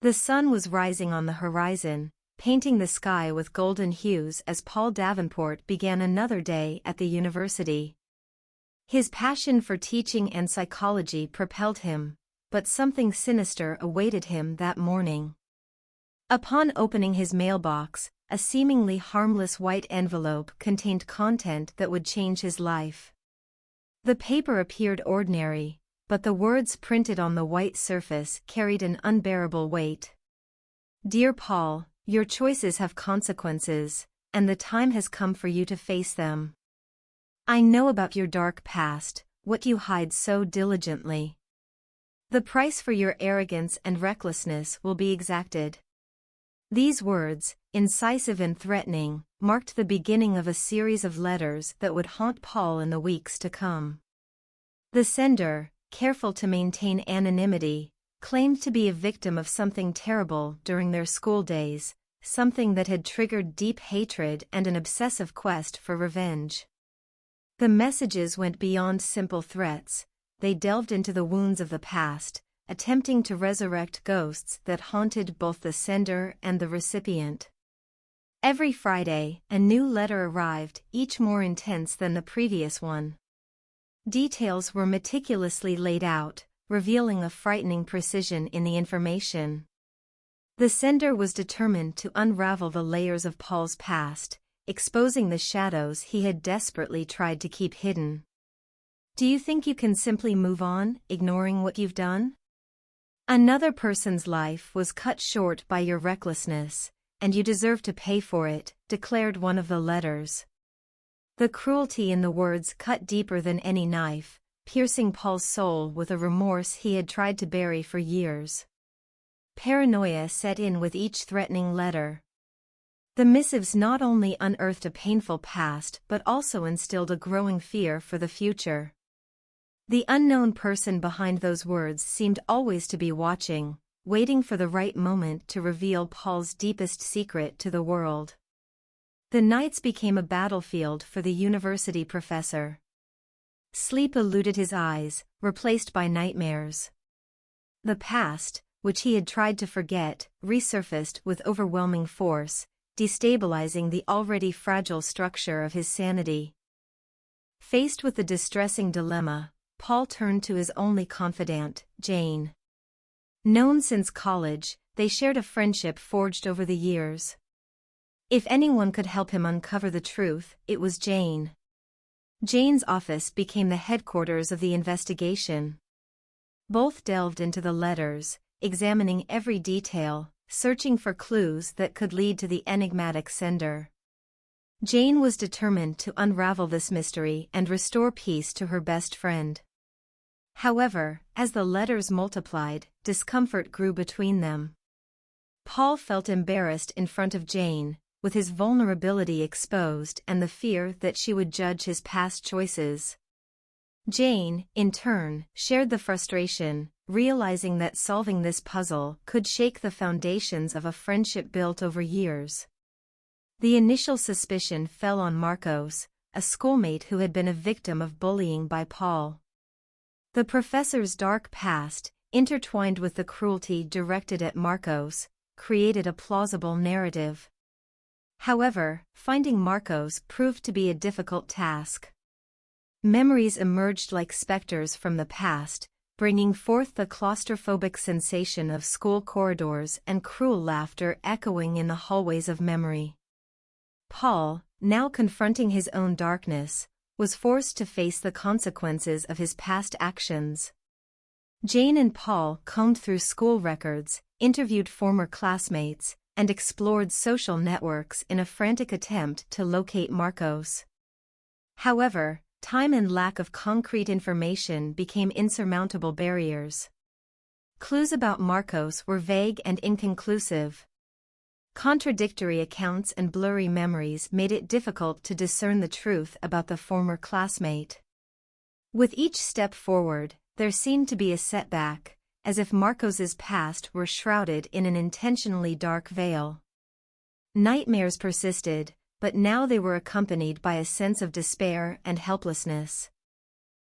The sun was rising on the horizon, painting the sky with golden hues as Paul Davenport began another day at the university. His passion for teaching and psychology propelled him, but something sinister awaited him that morning. Upon opening his mailbox, a seemingly harmless white envelope contained content that would change his life. The paper appeared ordinary, but the words printed on the white surface carried an unbearable weight. Dear Paul, your choices have consequences, and the time has come for you to face them. I know about your dark past, what you hide so diligently. The price for your arrogance and recklessness will be exacted. These words, incisive and threatening, marked the beginning of a series of letters that would haunt Paul in the weeks to come. The sender, careful to maintain anonymity, claimed to be a victim of something terrible during their school days, something that had triggered deep hatred and an obsessive quest for revenge. The messages went beyond simple threats, they delved into the wounds of the past, attempting to resurrect ghosts that haunted both the sender and the recipient. Every Friday, a new letter arrived, each more intense than the previous one. Details were meticulously laid out, revealing a frightening precision in the information. The sender was determined to unravel the layers of Paul's past, exposing the shadows he had desperately tried to keep hidden. Do you think you can simply move on, ignoring what you've done? Another person's life was cut short by your recklessness, and you deserve to pay for it, declared one of the letters. The cruelty in the words cut deeper than any knife, piercing Paul's soul with a remorse he had tried to bury for years. Paranoia set in with each threatening letter. The missives not only unearthed a painful past but also instilled a growing fear for the future. The unknown person behind those words seemed always to be watching, waiting for the right moment to reveal Paul's deepest secret to the world. The nights became a battlefield for the university professor. Sleep eluded his eyes, replaced by nightmares. The past, which he had tried to forget, resurfaced with overwhelming force, destabilizing the already fragile structure of his sanity. Faced with the distressing dilemma, Paul turned to his only confidant, Jane. Known since college, they shared a friendship forged over the years. If anyone could help him uncover the truth, it was Jane. Jane's office became the headquarters of the investigation. Both delved into the letters, examining every detail, searching for clues that could lead to the enigmatic sender. Jane was determined to unravel this mystery and restore peace to her best friend. However, as the letters multiplied, discomfort grew between them. Paul felt embarrassed in front of Jane, with his vulnerability exposed and the fear that she would judge his past choices. Jane, in turn, shared the frustration, realizing that solving this puzzle could shake the foundations of a friendship built over years. The initial suspicion fell on Marcos, a schoolmate who had been a victim of bullying by Paul. The professor's dark past, intertwined with the cruelty directed at Marcos, created a plausible narrative. However, finding Marcos proved to be a difficult task. Memories emerged like specters from the past, bringing forth the claustrophobic sensation of school corridors and cruel laughter echoing in the hallways of memory. Paul, now confronting his own darkness, was forced to face the consequences of his past actions. Jane and Paul combed through school records, interviewed former classmates, and explored social networks in a frantic attempt to locate Marcos. However, time and lack of concrete information became insurmountable barriers. Clues about Marcos were vague and inconclusive. Contradictory accounts and blurry memories made it difficult to discern the truth about the former classmate. With each step forward, there seemed to be a setback, as if Marcos's past were shrouded in an intentionally dark veil. Nightmares persisted, but now they were accompanied by a sense of despair and helplessness.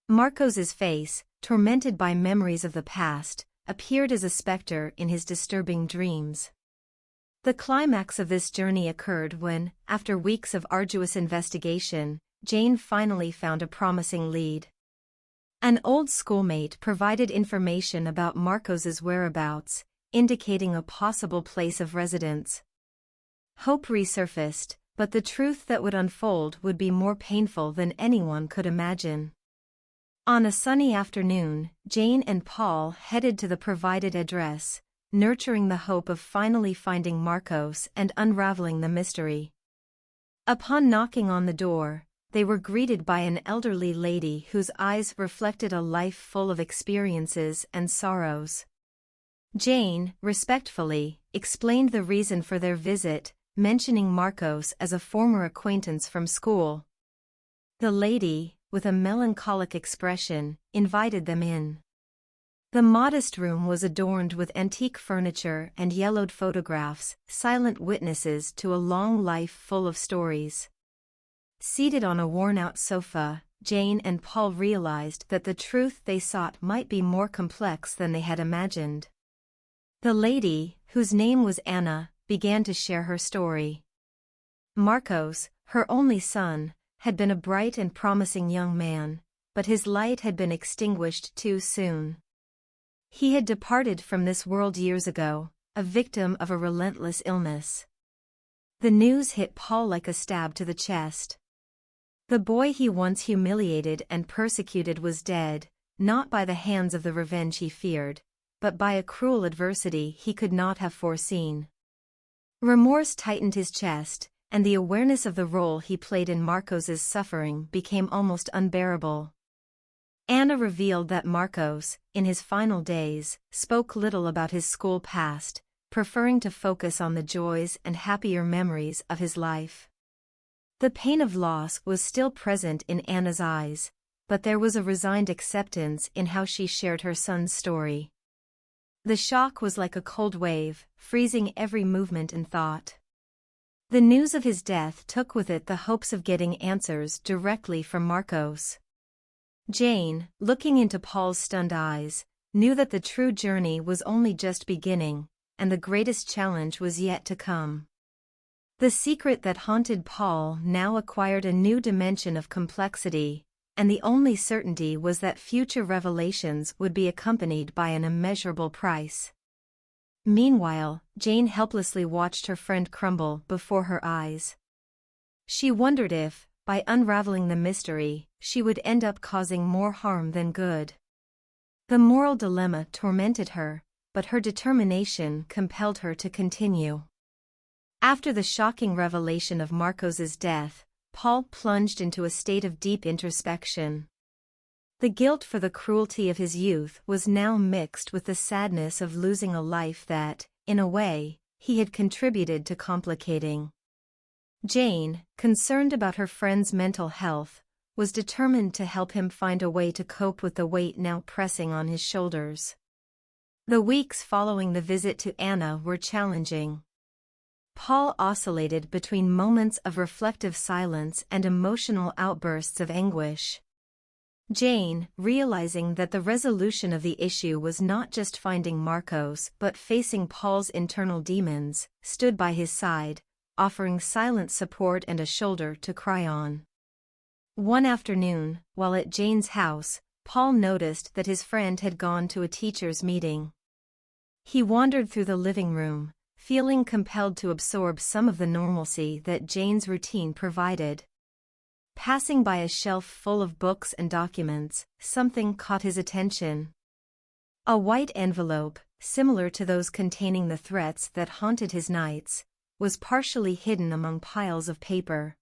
Marcos's face, tormented by memories of the past, appeared as a specter in his disturbing dreams. The climax of this journey occurred when, after weeks of arduous investigation, Jane finally found a promising lead. An old schoolmate provided information about Marcos's whereabouts, indicating a possible place of residence. Hope resurfaced, but the truth that would unfold would be more painful than anyone could imagine. On a sunny afternoon, Jane and Paul headed to the provided address, nurturing the hope of finally finding Marcos and unraveling the mystery. Upon knocking on the door, they were greeted by an elderly lady whose eyes reflected a life full of experiences and sorrows. Jane, respectfully, explained the reason for their visit, mentioning Marcos as a former acquaintance from school. The lady, with a melancholic expression, invited them in. The modest room was adorned with antique furniture and yellowed photographs, silent witnesses to a long life full of stories. Seated on a worn-out sofa, Jane and Paul realized that the truth they sought might be more complex than they had imagined. The lady, whose name was Anna, began to share her story. Marcos, her only son, had been a bright and promising young man, but his light had been extinguished too soon. He had departed from this world years ago, a victim of a relentless illness. The news hit Paul like a stab to the chest. The boy he once humiliated and persecuted was dead, not by the hands of the revenge he feared, but by a cruel adversity he could not have foreseen. Remorse tightened his chest, and the awareness of the role he played in Marcos's suffering became almost unbearable. Anna revealed that Marcos, in his final days, spoke little about his school past, preferring to focus on the joys and happier memories of his life. The pain of loss was still present in Anna's eyes, but there was a resigned acceptance in how she shared her son's story. The shock was like a cold wave, freezing every movement and thought. The news of his death took with it the hopes of getting answers directly from Marcos. Jane, looking into Paul's stunned eyes, knew that the true journey was only just beginning, and the greatest challenge was yet to come. The secret that haunted Paul now acquired a new dimension of complexity, and the only certainty was that future revelations would be accompanied by an immeasurable price. Meanwhile, Jane helplessly watched her friend crumble before her eyes. She wondered if, by unraveling the mystery, she would end up causing more harm than good. The moral dilemma tormented her, but her determination compelled her to continue. After the shocking revelation of Marcos's death, Paul plunged into a state of deep introspection. The guilt for the cruelty of his youth was now mixed with the sadness of losing a life that, in a way, he had contributed to complicating. Jane, concerned about her friend's mental health, was determined to help him find a way to cope with the weight now pressing on his shoulders. The weeks following the visit to Anna were challenging. Paul oscillated between moments of reflective silence and emotional outbursts of anguish. Jane, realizing that the resolution of the issue was not just finding Marcos but facing Paul's internal demons, stood by his side, offering silent support and a shoulder to cry on. One afternoon, while at Jane's house, Paul noticed that his friend had gone to a teachers' meeting. He wandered through the living room, feeling compelled to absorb some of the normalcy that Jane's routine provided. Passing by a shelf full of books and documents, something caught his attention. A white envelope, similar to those containing the threats that haunted his nights, was partially hidden among piles of paper.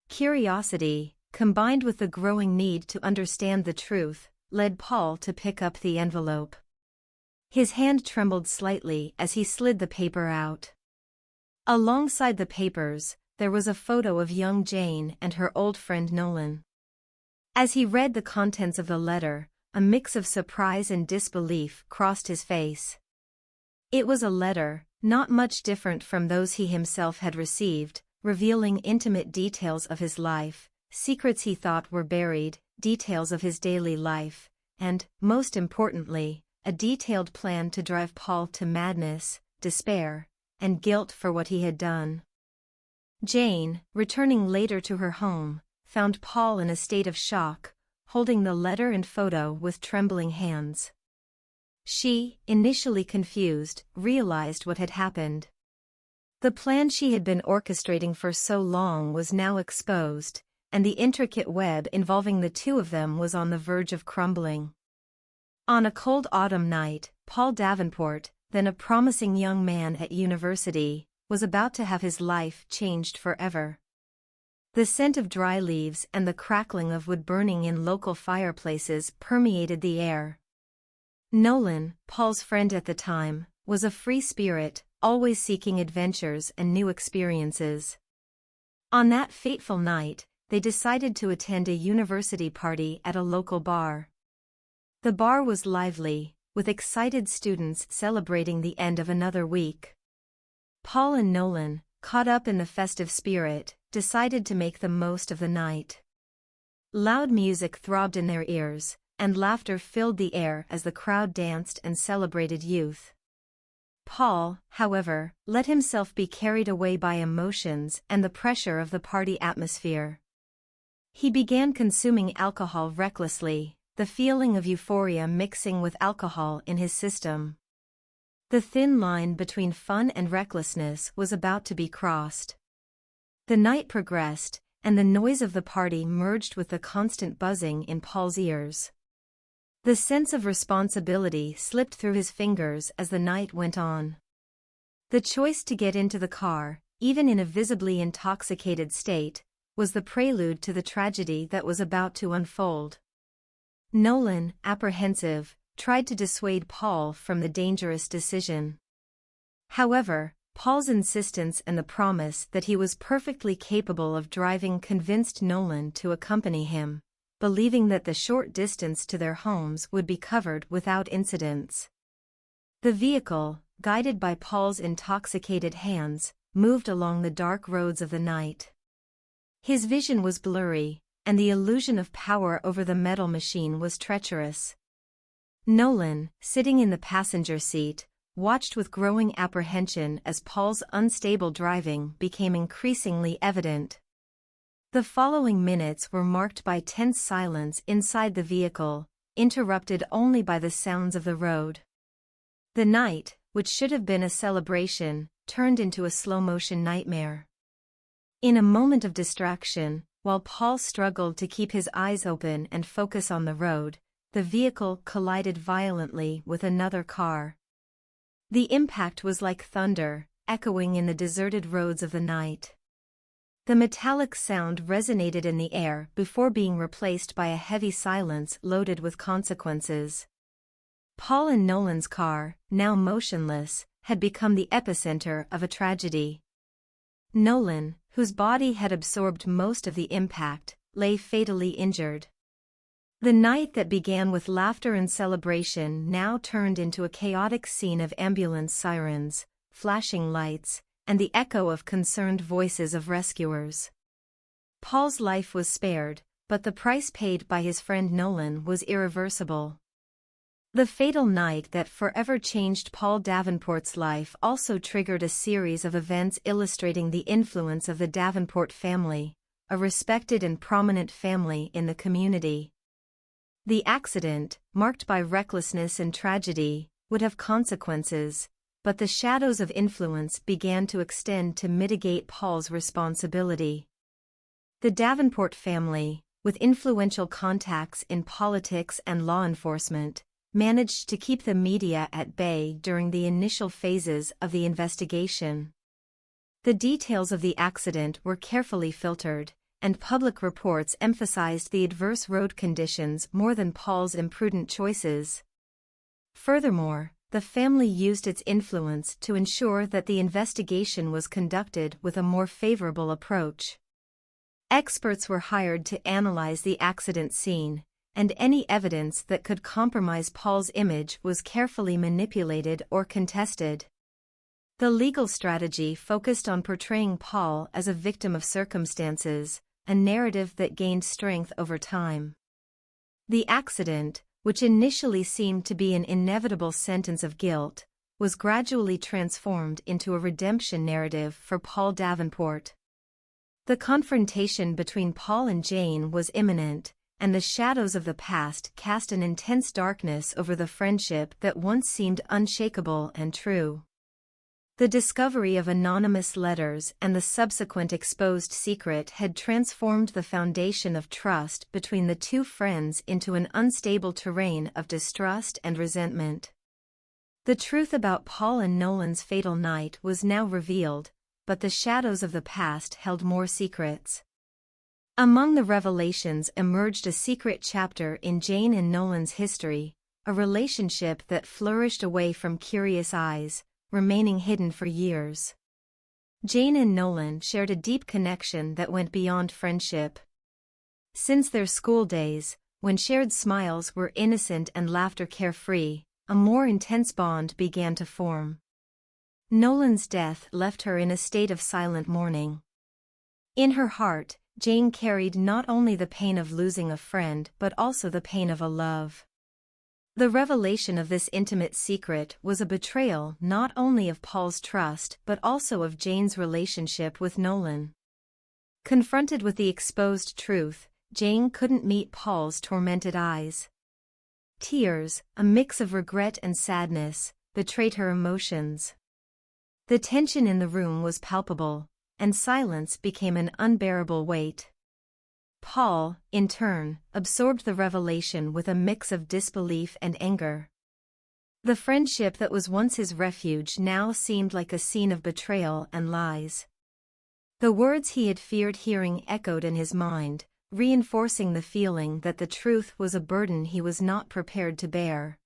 Curiosity, combined with the growing need to understand the truth, led Paul to pick up the envelope. His hand trembled slightly as he slid the paper out. Alongside the papers, there was a photo of young Jane and her old friend Nolan. As he read the contents of the letter, a mix of surprise and disbelief crossed his face. It was a letter, not much different from those he himself had received, revealing intimate details of his life, secrets he thought were buried, details of his daily life, and, most importantly, a detailed plan to drive Paul to madness, despair, and guilt for what he had done. Jane, returning later to her home, found Paul in a state of shock, holding the letter and photo with trembling hands. She, initially confused, realized what had happened. The plan she had been orchestrating for so long was now exposed, and the intricate web involving the two of them was on the verge of crumbling. On a cold autumn night, Paul Davenport, then a promising young man at university, was about to have his life changed forever. The scent of dry leaves and the crackling of wood burning in local fireplaces permeated the air. Nolan, Paul's friend at the time, was a free spirit, always seeking adventures and new experiences. On that fateful night, they decided to attend a university party at a local bar. The bar was lively, with excited students celebrating the end of another week. Paul and Nolan, caught up in the festive spirit, decided to make the most of the night. Loud music throbbed in their ears, and laughter filled the air as the crowd danced and celebrated youth. Paul, however, let himself be carried away by emotions and the pressure of the party atmosphere. He began consuming alcohol recklessly, the feeling of euphoria mixing with alcohol in his system. The thin line between fun and recklessness was about to be crossed. The night progressed, and the noise of the party merged with the constant buzzing in Paul's ears. The sense of responsibility slipped through his fingers as the night went on. The choice to get into the car, even in a visibly intoxicated state, was the prelude to the tragedy that was about to unfold. Nolan, apprehensive, tried to dissuade Paul from the dangerous decision. However, Paul's insistence and the promise that he was perfectly capable of driving convinced Nolan to accompany him, believing that the short distance to their homes would be covered without incidents. The vehicle, guided by Paul's intoxicated hands, moved along the dark roads of the night. His vision was blurry, and the illusion of power over the metal machine was treacherous. Nolan, sitting in the passenger seat, watched with growing apprehension as Paul's unstable driving became increasingly evident. The following minutes were marked by tense silence inside the vehicle, interrupted only by the sounds of the road. The night, which should have been a celebration, turned into a slow-motion nightmare. In a moment of distraction, while Paul struggled to keep his eyes open and focus on the road, the vehicle collided violently with another car. The impact was like thunder, echoing in the deserted roads of the night. The metallic sound resonated in the air before being replaced by a heavy silence loaded with consequences. Paul and Nolan's car, now motionless, had become the epicenter of a tragedy. Nolan, whose body had absorbed most of the impact, lay fatally injured. The night that began with laughter and celebration now turned into a chaotic scene of ambulance sirens, flashing lights, and the echo of concerned voices of rescuers. Paul's life was spared, but the price paid by his friend Nolan was irreversible. The fatal night that forever changed Paul Davenport's life also triggered a series of events illustrating the influence of the Davenport family, a respected and prominent family in the community. The accident, marked by recklessness and tragedy, would have consequences, but the shadows of influence began to extend to mitigate Paul's responsibility. The Davenport family, with influential contacts in politics and law enforcement, managed to keep the media at bay during the initial phases of the investigation. The details of the accident were carefully filtered, and public reports emphasized the adverse road conditions more than Paul's imprudent choices. Furthermore, the family used its influence to ensure that the investigation was conducted with a more favorable approach. Experts were hired to analyze the accident scene, and any evidence that could compromise Paul's image was carefully manipulated or contested. The legal strategy focused on portraying Paul as a victim of circumstances, a narrative that gained strength over time. The accident, which initially seemed to be an inevitable sentence of guilt, was gradually transformed into a redemption narrative for Paul Davenport. The confrontation between Paul and Jane was imminent, and the shadows of the past cast an intense darkness over the friendship that once seemed unshakable and true. The discovery of anonymous letters and the subsequent exposed secret had transformed the foundation of trust between the two friends into an unstable terrain of distrust and resentment. The truth about Paul and Nolan's fatal night was now revealed, but the shadows of the past held more secrets. Among the revelations emerged a secret chapter in Jane and Nolan's history, a relationship that flourished away from curious eyes, remaining hidden for years. Jane and Nolan shared a deep connection that went beyond friendship. Since their school days, when shared smiles were innocent and laughter carefree, a more intense bond began to form. Nolan's death left her in a state of silent mourning. In her heart, Jane carried not only the pain of losing a friend but also the pain of a love. The revelation of this intimate secret was a betrayal not only of Paul's trust but also of Jane's relationship with Nolan. Confronted with the exposed truth, Jane couldn't meet Paul's tormented eyes. Tears, a mix of regret and sadness, betrayed her emotions. The tension in the room was palpable, and silence became an unbearable weight. Paul, in turn, absorbed the revelation with a mix of disbelief and anger. The friendship that was once his refuge now seemed like a scene of betrayal and lies. The words he had feared hearing echoed in his mind, reinforcing the feeling that the truth was a burden he was not prepared to bear.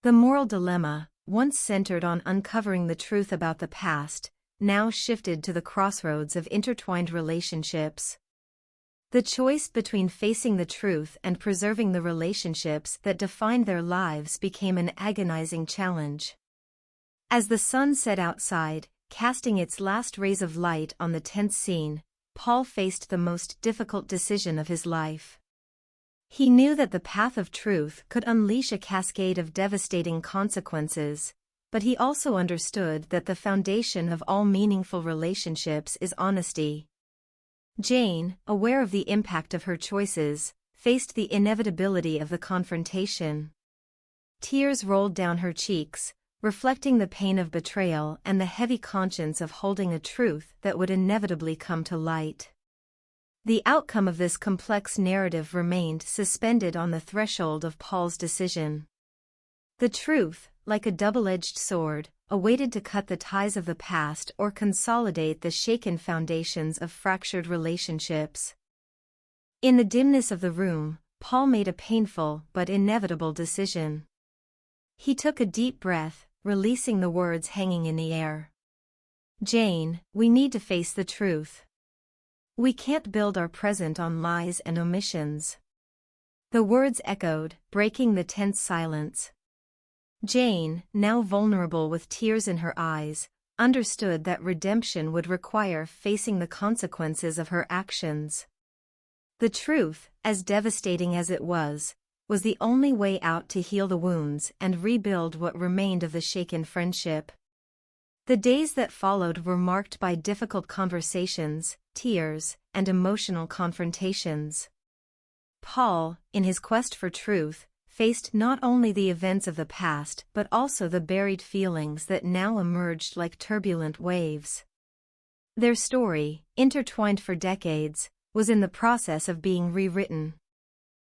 The moral dilemma, once centered on uncovering the truth about the past, now shifted to the crossroads of intertwined relationships. The choice between facing the truth and preserving the relationships that defined their lives became an agonizing challenge. As the sun set outside, casting its last rays of light on the tense scene, Paul faced the most difficult decision of his life. He knew that the path of truth could unleash a cascade of devastating consequences, but he also understood that the foundation of all meaningful relationships is honesty. Jane, aware of the impact of her choices, faced the inevitability of the confrontation. Tears rolled down her cheeks, reflecting the pain of betrayal and the heavy conscience of holding a truth that would inevitably come to light. The outcome of this complex narrative remained suspended on the threshold of Paul's decision. The truth, like a double-edged sword, awaited to cut the ties of the past or consolidate the shaken foundations of fractured relationships. In the dimness of the room, Paul made a painful but inevitable decision. He took a deep breath, releasing the words hanging in the air. Jane, we need to face the truth. We can't build our present on lies and omissions. The words echoed, breaking the tense silence. Jane, now vulnerable with tears in her eyes, understood that redemption would require facing the consequences of her actions. The truth, as devastating as it was the only way out to heal the wounds and rebuild what remained of the shaken friendship. The days that followed were marked by difficult conversations, tears, and emotional confrontations. Paul, in his quest for truth, faced not only the events of the past but also the buried feelings that now emerged like turbulent waves. Their story, intertwined for decades, was in the process of being rewritten.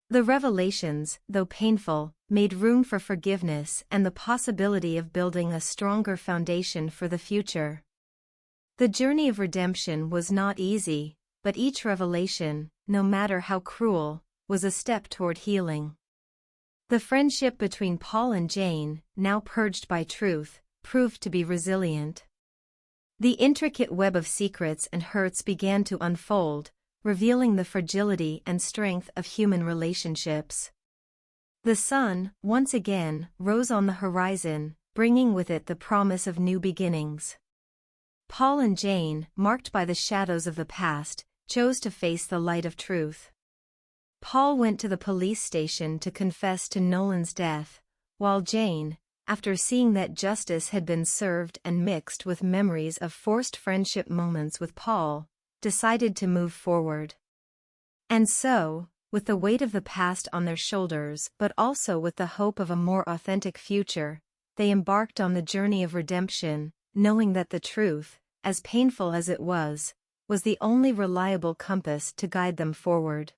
The revelations, though painful, made room for forgiveness and the possibility of building a stronger foundation for the future. The journey of redemption was not easy, but each revelation, no matter how cruel, was a step toward healing. The friendship between Paul and Jane, now purged by truth, proved to be resilient. The intricate web of secrets and hurts began to unfold, revealing the fragility and strength of human relationships. The sun, once again, rose on the horizon, bringing with it the promise of new beginnings. Paul and Jane, marked by the shadows of the past, chose to face the light of truth. Paul went to the police station to confess to Nolan's death, while Jane, after seeing that justice had been served and mixed with memories of forced friendship moments with Paul, decided to move forward. And so, with the weight of the past on their shoulders but also with the hope of a more authentic future, they embarked on the journey of redemption, knowing that the truth, as painful as it was the only reliable compass to guide them forward.